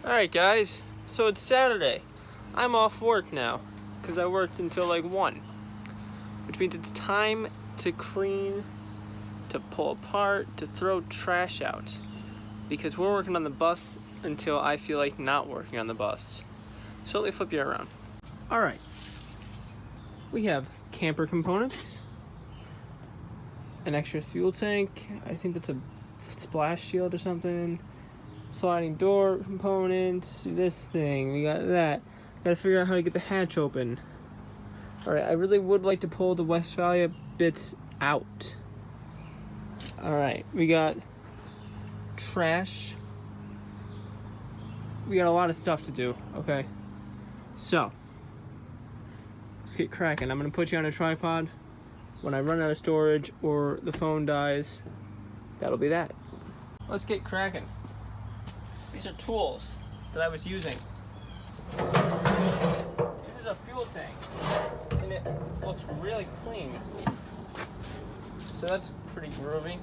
Alright guys, so it's Saturday. I'm off work now, because I worked until like 1. Which means it's time to clean, to pull apart, to throw trash out. Because we're working on the bus until I feel like not working on the bus. So let me flip you around. Alright. We have camper components. An extra fuel tank. I think that's a splash shield or something. Sliding door components. This thing. We got that. Gotta figure out how to get the hatch open. Alright, I really would like to pull the Westphalia bits out. Alright, we got trash. We got a lot of stuff to do, okay? So, let's get cracking. I'm gonna put you on a tripod. When I run out of storage or the phone dies, that'll be that. Let's get cracking. These are tools that I was using. This is a fuel tank, and it looks really clean. So that's pretty groovy.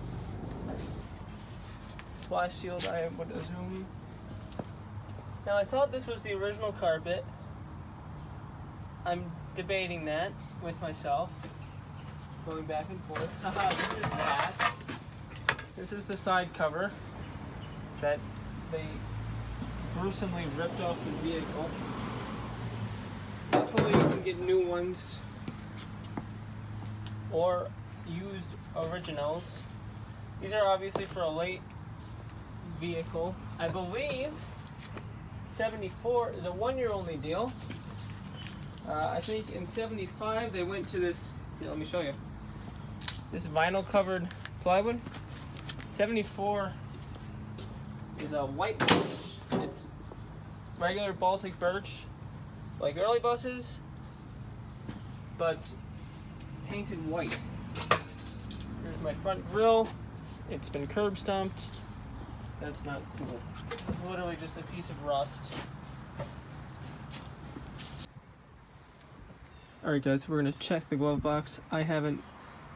Splash shield, I would assume. Now I thought this was the original carpet. I'm debating that with myself. Going back and forth. Haha, this is that. This is the side cover that they gruesomely ripped off the vehicle. Luckily you can get new ones or used originals. These are obviously for a late vehicle. I believe 74 is a 1-year only deal. I think in 75 they went to this, here, let me show you. This vinyl covered plywood. 74 is a white birch. It's regular Baltic birch, like early buses, but painted white. Here's my front grille. It's been curb stomped. That's not cool. It's literally just a piece of rust. Alright guys, we're gonna check the glove box. I haven't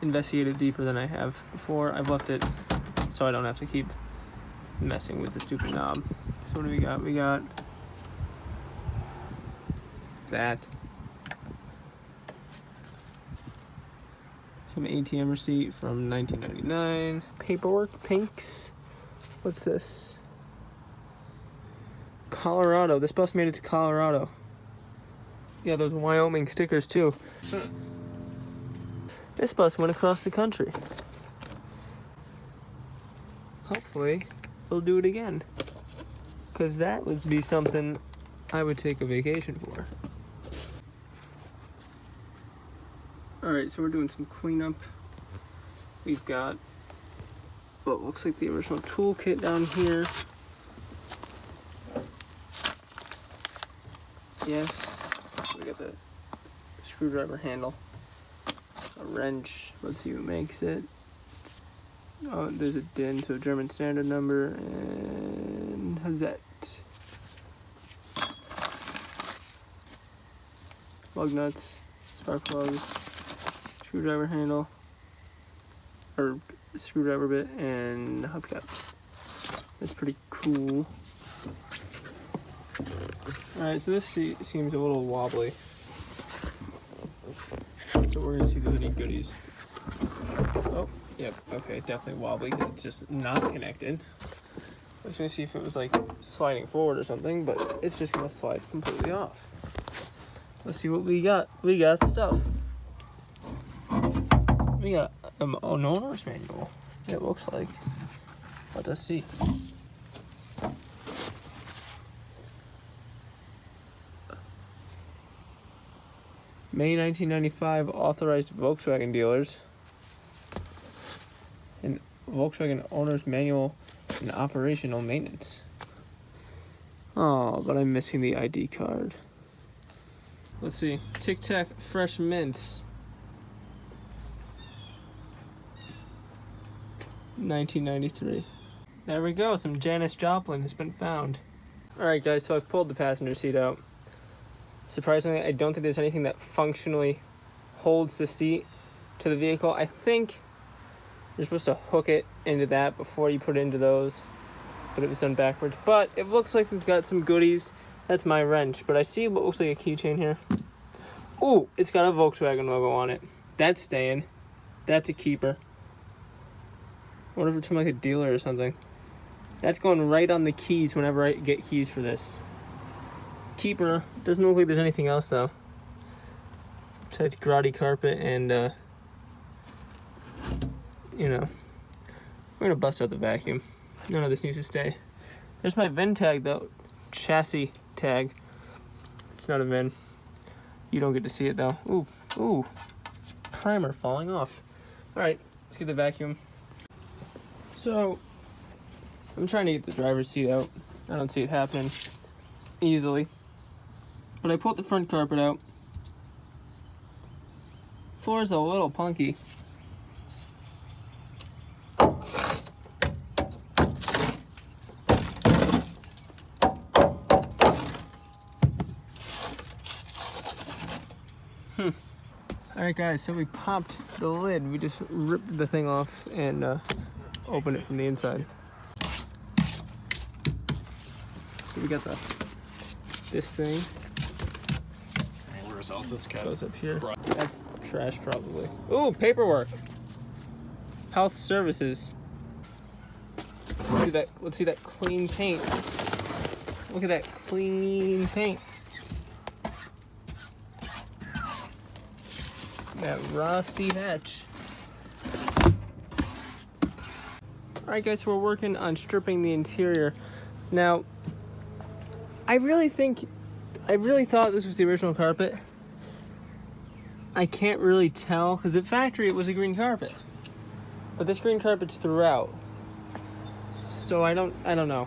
investigated deeper than I have before. I've left it so I don't have to keep messing with the stupid knob. So what do we got? We got that. Some ATM receipt from 1999. Paperwork, pinks. What's this? Colorado. This bus made it to Colorado. Yeah, those Wyoming stickers too. This bus went across the country. Hopefully, they'll do it again. Because that would be something I would take a vacation for. Alright, so we're doing some cleanup. We've got what looks like the original toolkit down here. Yes, we got the screwdriver handle. A wrench, let's see what makes it. Oh, there's a DIN, so German standard number, and Hazette. Lug nuts, spark plugs, screwdriver handle, or screwdriver bit, and hubcap. That's pretty cool. Alright, so this seems a little wobbly. So we're gonna see if there's any goodies. Oh, yep, okay, definitely wobbly because it's just not connected. I was gonna see if it was like sliding forward or something, but it's just gonna slide completely off. Let's see what we got. We got stuff. We got an owner's manual, it looks like. Let us see. May 1995 authorized Volkswagen dealers. And Volkswagen owner's manual and operational maintenance. Oh, but I'm missing the ID card. Let's see. Tic Tac Fresh Mints. 1993. There we go. Some Janis Joplin has been found. Alright guys, so I've pulled the passenger seat out. Surprisingly, I don't think there's anything that functionally holds the seat to the vehicle. I think you're supposed to hook it into that before you put it into those. but it was done backwards. But it looks like we've got some goodies. That's my wrench, but I see what looks like a keychain here. Ooh, it's got a Volkswagen logo on it. That's staying. That's a keeper. What if it's from like a dealer or something? That's going right on the keys whenever I get keys for this. Keeper. Doesn't look like there's anything else though. Besides grotty carpet and, you know. We're gonna bust out the vacuum. None of this needs to stay. There's my VIN tag though. Chassis tag. It's not a VIN. You don't get to see it though. Ooh, ooh. Primer falling off. Alright, let's get the vacuum. So, I'm trying to get the driver's seat out. I don't see it happening easily. But I pulled the front carpet out. Floor's a little punky. Alright guys, so we popped the lid. We just ripped the thing off and opened it from the inside. So we got this thing. Where else it's got? Goes up here. That's trash probably. Ooh, paperwork. Health services. Let's see that clean paint. Look at that clean paint. That rusty hatch. Alright guys, so we're working on stripping the interior. Now, I really thought this was the original carpet. I can't really tell, because at factory it was a green carpet. But this green carpet's throughout. So I don't know.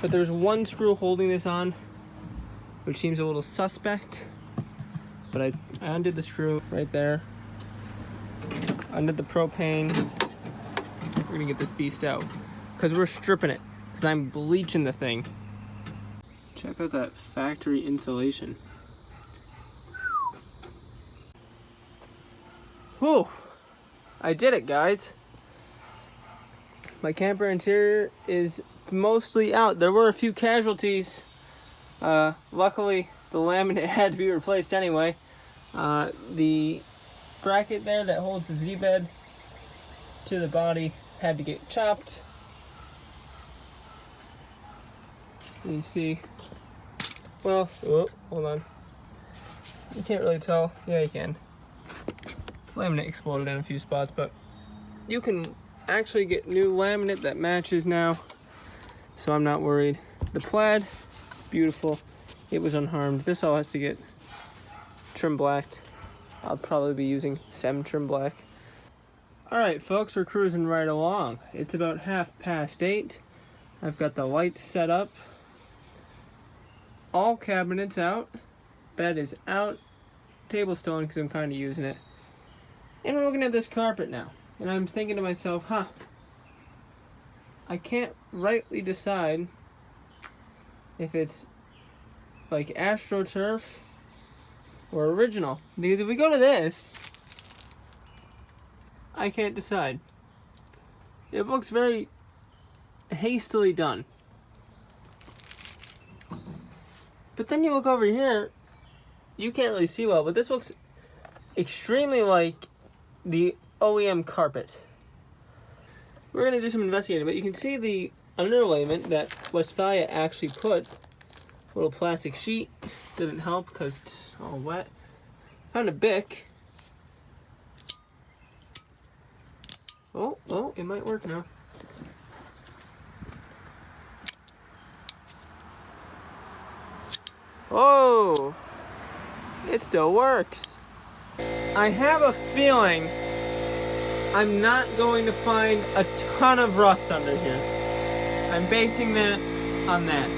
But there's one screw holding this on, which seems a little suspect. But I undid the screw right there. Undid the propane. We're gonna get this beast out. Because we're stripping it. Because I'm bleaching the thing. Check out that factory insulation. Whew! I did it, guys. My camper interior is mostly out. There were a few casualties. Luckily, the laminate had to be replaced anyway. The bracket there that holds the Z-bed to the body had to get chopped. You see, well, oh, hold on. You can't really tell. Yeah, you can. Laminate exploded in a few spots, but you can actually get new laminate that matches now, so I'm not worried. The plaid, beautiful. It was unharmed. This all has to get trim blacked. I'll probably be using Sem trim black. Alright folks, we're cruising right along. It's about 8:30. I've got the lights set up. All cabinets out. Bed is out. Table's still in because I'm kind of using it. And we're looking at this carpet now. And I'm thinking to myself, I can't rightly decide if it's like AstroTurf or original. Because if we go to this, I can't decide. It looks very hastily done. But then you look over here, you can't really see well, but this looks extremely like the OEM carpet. We're going to do some investigating, but you can see the underlayment that Westphalia actually put. A little plastic sheet. Didn't help because it's all wet. Found a Bic. Oh, it might work now. Oh, it still works. I have a feeling I'm not going to find a ton of rust under here. I'm basing that on that.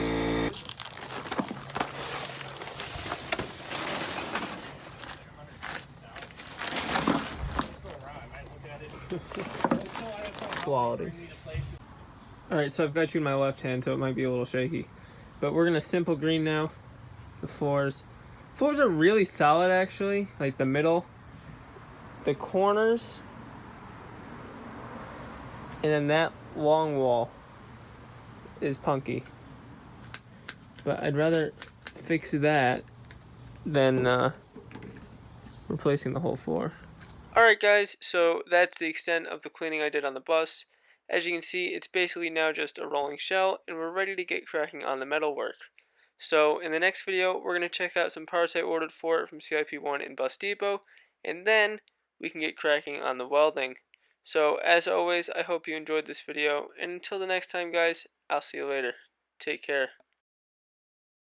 Quality. Alright, so I've got you in my left hand, so it might be a little shaky. But we're gonna simple green now. The floors. Floors are really solid actually. Like the middle. The corners. And then that long wall. is punky. But I'd rather fix that than replacing the whole floor. Alright guys, so that's the extent of the cleaning I did on the bus. As you can see, it's basically now just a rolling shell, and we're ready to get cracking on the metal work. So in the next video, we're going to check out some parts I ordered for it from CIP1 in Bus Depot, and then we can get cracking on the welding. So as always, I hope you enjoyed this video, and until the next time guys, I'll see you later. Take care.